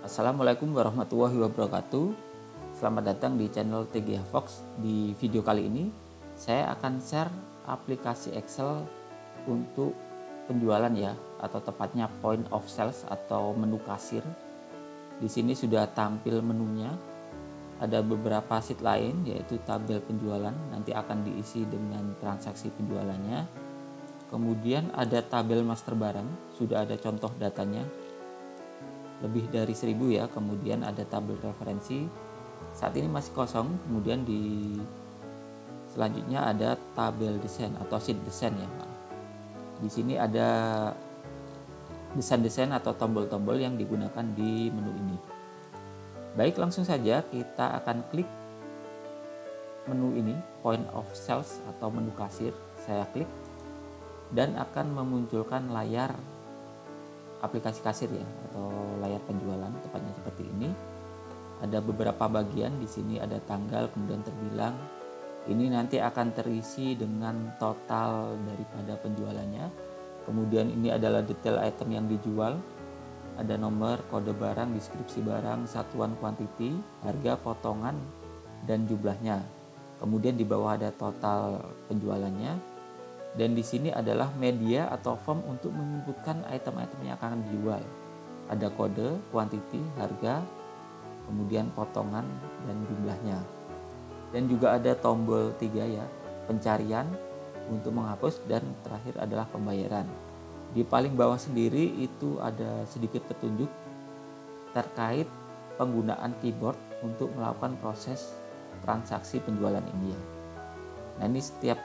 Assalamualaikum warahmatullahi wabarakatuh. Selamat datang di channel TGH Fox. Di video kali ini saya akan share aplikasi Excel untuk penjualan ya, atau tepatnya point of sales atau menu kasir. Di sini sudah tampil menunya. Ada beberapa sheet lain yaitu tabel penjualan, nanti akan diisi dengan transaksi penjualannya. Kemudian ada tabel master barang, sudah ada contoh datanya lebih dari 1000 ya. Kemudian ada tabel referensi, saat ini masih kosong. Kemudian di selanjutnya ada tabel desain atau sheet desain ya. Di sini ada desain-desain atau tombol-tombol yang digunakan di menu ini. Baik, langsung saja kita akan klik menu ini, point of sales atau menu kasir. Saya klik dan akan memunculkan layar aplikasi kasir ya, atau layar penjualan, tepatnya seperti ini. Ada beberapa bagian di sini, ada tanggal, kemudian terbilang. Ini nanti akan terisi dengan total daripada penjualannya. Kemudian ini adalah detail item yang dijual. Ada nomor, kode barang, deskripsi barang, satuan kuantiti, harga, potongan, dan jumlahnya. Kemudian di bawah ada total penjualannya. Dan di sini adalah media atau form untuk menginputkan item-item yang akan dijual. Ada kode, kuantiti, harga, kemudian potongan, dan jumlahnya. Dan juga ada tombol 3 ya, pencarian untuk menghapus, dan terakhir adalah pembayaran. Di paling bawah sendiri itu ada sedikit petunjuk terkait penggunaan keyboard untuk melakukan proses transaksi penjualan ini ya. Nah, ini setiap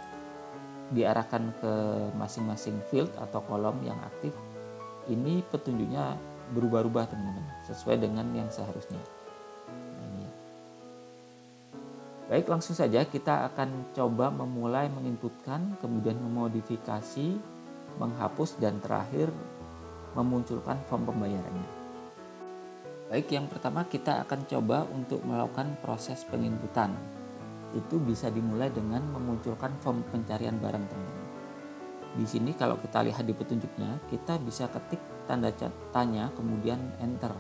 diarahkan ke masing-masing field atau kolom yang aktif, ini petunjuknya berubah-ubah teman-teman, sesuai dengan yang seharusnya. Nah, ini ya. Baik, langsung saja kita akan coba memulai menginputkan, kemudian memodifikasi, menghapus, dan terakhir memunculkan form pembayarannya. Baik, yang pertama kita akan coba untuk melakukan proses penginputan. Itu bisa dimulai dengan memunculkan form pencarian barang teman-teman. Di sini kalau kita lihat di petunjuknya, kita bisa ketik tanda tanya kemudian enter.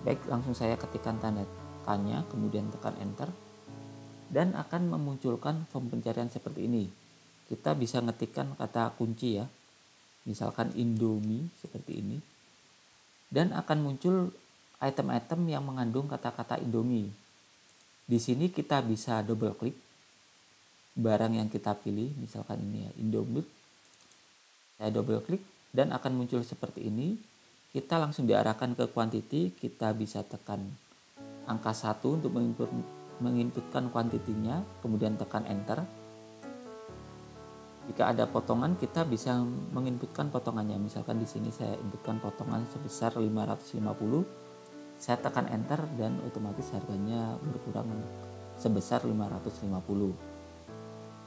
Baik, langsung saya ketikkan tanda tanya kemudian tekan enter dan akan memunculkan form pencarian seperti ini. Kita bisa ngetikkan kata kunci ya, misalkan Indomie seperti ini, dan akan muncul item-item yang mengandung kata-kata Indomie. Di sini kita bisa double klik barang yang kita pilih, misalkan ini ya, Indomie. Saya double klik dan akan muncul seperti ini. Kita langsung diarahkan ke quantity, kita bisa tekan angka 1 untuk menginputkan kuantitinya, kemudian tekan enter. Jika ada potongan, kita bisa menginputkan potongannya. Misalkan di sini saya inputkan potongan sebesar 550. Saya tekan enter dan otomatis harganya berkurang sebesar 550.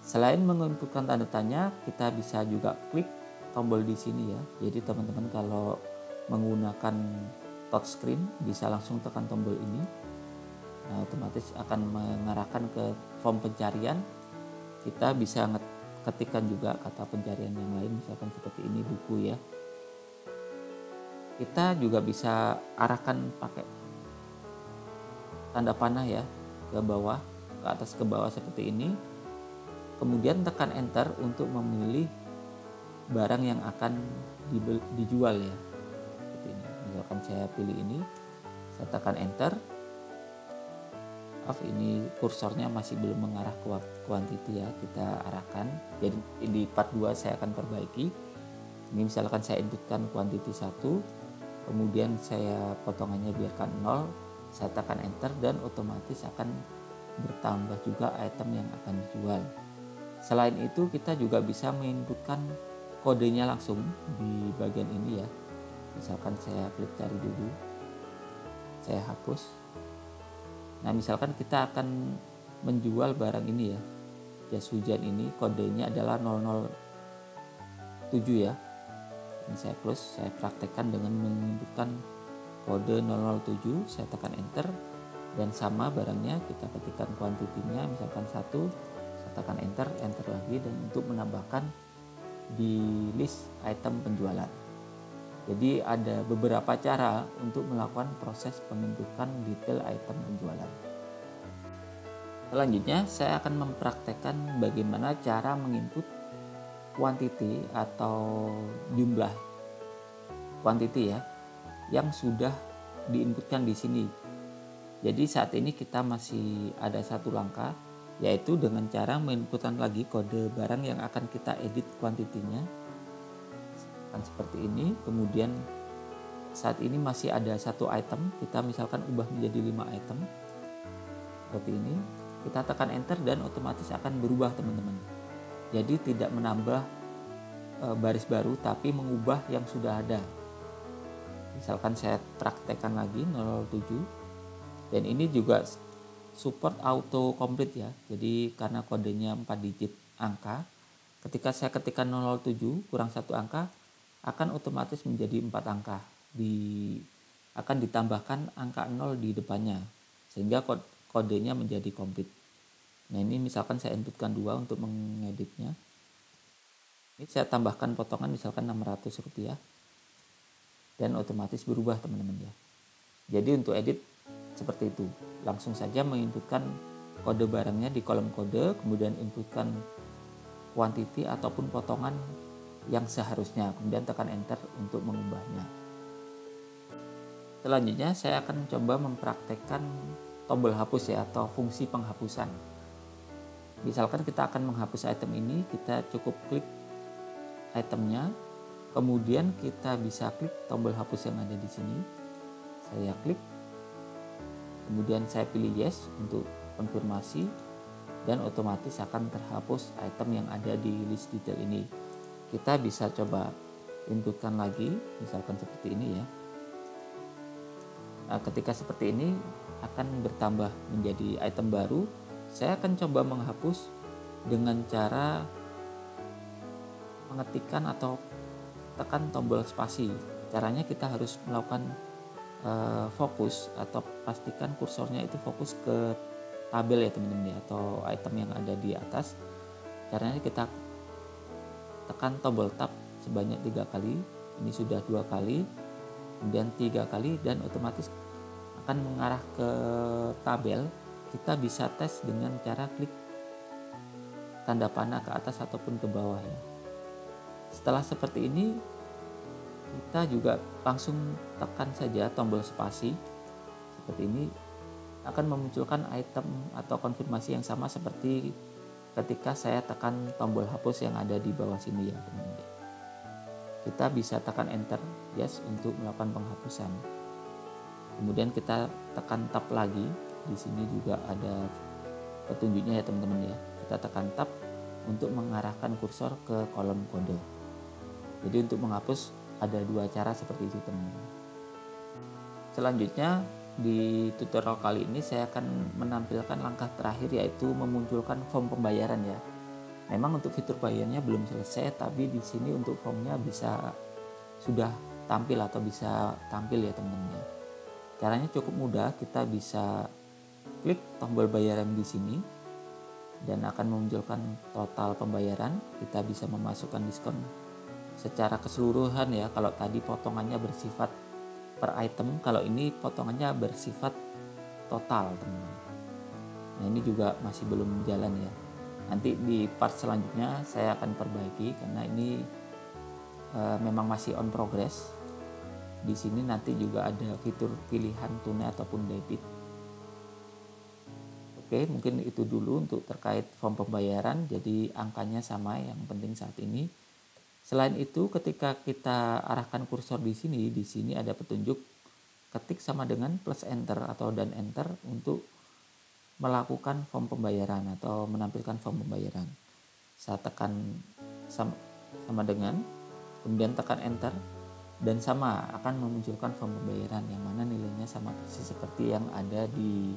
Selain menginputkan tanda tanya, kita bisa juga klik tombol di sini ya. Jadi teman-teman kalau menggunakan touchscreen bisa langsung tekan tombol ini. Nah, otomatis akan mengarahkan ke form pencarian. Kita bisa ketikkan juga kata pencarian yang lain, misalkan seperti ini, buku ya. Kita juga bisa arahkan pakai tanda panah ya, ke bawah, ke atas ke bawah seperti ini. Kemudian tekan enter untuk memilih barang yang akan dijual ya. Seperti ini. Misalkan saya pilih ini, saya tekan enter. Ini kursornya masih belum mengarah ke quantity ya, kita arahkan. Jadi di part 2 saya akan perbaiki. Ini misalkan saya inputkan quantity 1, kemudian saya potongannya biarkan 0, saya tekan enter dan otomatis akan bertambah juga item yang akan dijual. Selain itu kita juga bisa menginputkan kodenya langsung di bagian ini ya. Misalkan saya klik cari dulu, saya hapus. Nah, misalkan kita akan menjual barang ini ya, jas hujan ini, kodenya adalah 007 ya. Ini saya close, saya praktekkan dengan menginputkan kode 007, saya tekan enter dan sama barangnya kita ketikkan kuantitinya, misalkan 1, saya tekan enter lagi, dan untuk menambahkan di list item penjualan. Jadi ada beberapa cara untuk melakukan proses penginputan detail item penjualan. Selanjutnya saya akan mempraktekkan bagaimana cara menginput quantity atau jumlah quantity ya yang sudah diinputkan di sini. Jadi saat ini kita masih ada satu langkah, yaitu dengan cara menginputkan lagi kode barang yang akan kita edit kuantitinya. Kan seperti ini. Kemudian saat ini masih ada satu item, kita misalkan ubah menjadi 5 item seperti ini. Kita tekan enter dan otomatis akan berubah teman-teman. Jadi tidak menambah baris baru, tapi mengubah yang sudah ada. Misalkan saya praktekkan lagi 007, dan ini juga support auto complete ya. Jadi karena kodenya 4 digit angka, ketika saya ketikkan 007 kurang 1 angka, akan otomatis menjadi 4 angka. Akan ditambahkan angka 0 di depannya, sehingga kodenya menjadi complete. Nah ini misalkan saya inputkan 2 untuk mengeditnya. Ini saya tambahkan potongan misalkan Rp600, dan otomatis berubah teman-teman ya. Jadi untuk edit seperti itu, langsung saja menginputkan kode barangnya di kolom kode, kemudian inputkan quantity ataupun potongan yang seharusnya, kemudian tekan enter untuk mengubahnya. Selanjutnya saya akan coba mempraktekkan tombol hapus ya, atau fungsi penghapusan. Misalkan kita akan menghapus item ini, kita cukup klik itemnya, kemudian kita bisa klik tombol hapus yang ada di sini. Saya klik, kemudian saya pilih yes untuk konfirmasi, dan otomatis akan terhapus item yang ada di list detail ini. Kita bisa coba inputkan lagi, misalkan seperti ini ya. Nah, ketika seperti ini akan bertambah menjadi item baru. Saya akan coba menghapus dengan cara mengetikkan atau tekan tombol spasi. Caranya kita harus melakukan fokus atau pastikan kursornya itu fokus ke tabel ya teman-teman ya, atau item yang ada di atas. Caranya kita tekan tombol tab sebanyak 3 kali. Ini sudah 2 kali, kemudian 3 kali, dan otomatis akan mengarah ke tabel. Kita bisa tes dengan cara klik tanda panah ke atas ataupun ke bawah ya. Setelah seperti ini, kita juga langsung tekan saja tombol spasi seperti ini, akan memunculkan item atau konfirmasi yang sama seperti ketika saya tekan tombol hapus yang ada di bawah sini ya teman-teman. Kita bisa tekan enter yes untuk melakukan penghapusan. Kemudian kita tekan tab lagi. Di sini juga ada petunjuknya ya teman-teman ya. Kita tekan tab untuk mengarahkan kursor ke kolom kode. Jadi untuk menghapus ada 2 cara seperti itu teman-teman. Selanjutnya di tutorial kali ini saya akan menampilkan langkah terakhir, yaitu memunculkan form pembayaran ya. Memang untuk fitur bayarnya belum selesai, tapi di sini untuk formnya bisa sudah tampil atau bisa tampil ya teman-teman ya. Caranya cukup mudah, kita bisa klik tombol bayaran di sini dan akan memunculkan total pembayaran. Kita bisa memasukkan diskon secara keseluruhan ya. Kalau tadi potongannya bersifat per item, kalau ini potongannya bersifat total teman-teman. Nah ini juga masih belum jalan ya. Nanti di part selanjutnya saya akan perbaiki karena ini memang masih on progress. Di sini nanti juga ada fitur pilihan tunai ataupun debit. Oke, mungkin itu dulu untuk terkait form pembayaran. Jadi angkanya sama, yang penting saat ini. Selain itu, ketika kita arahkan kursor di sini ada petunjuk ketik sama dengan plus enter atau dan enter untuk melakukan form pembayaran atau menampilkan form pembayaran. Saya tekan sama dengan, kemudian tekan enter, dan sama akan memunculkan form pembayaran yang mana nilainya sama persis seperti yang ada di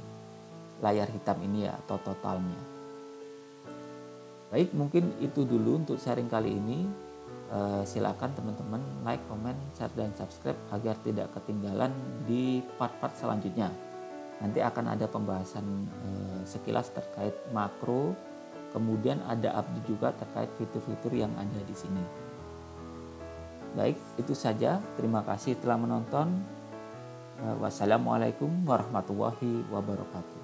layar hitam ini ya, atau totalnya. Baik, mungkin itu dulu untuk sharing kali ini. Silakan teman-teman like, comment, share, dan subscribe agar tidak ketinggalan di part-part selanjutnya. Nanti akan ada pembahasan sekilas terkait makro, kemudian ada update juga terkait fitur-fitur yang ada di sini. Baik, itu saja. Terima kasih telah menonton. Wassalamualaikum warahmatullahi wabarakatuh.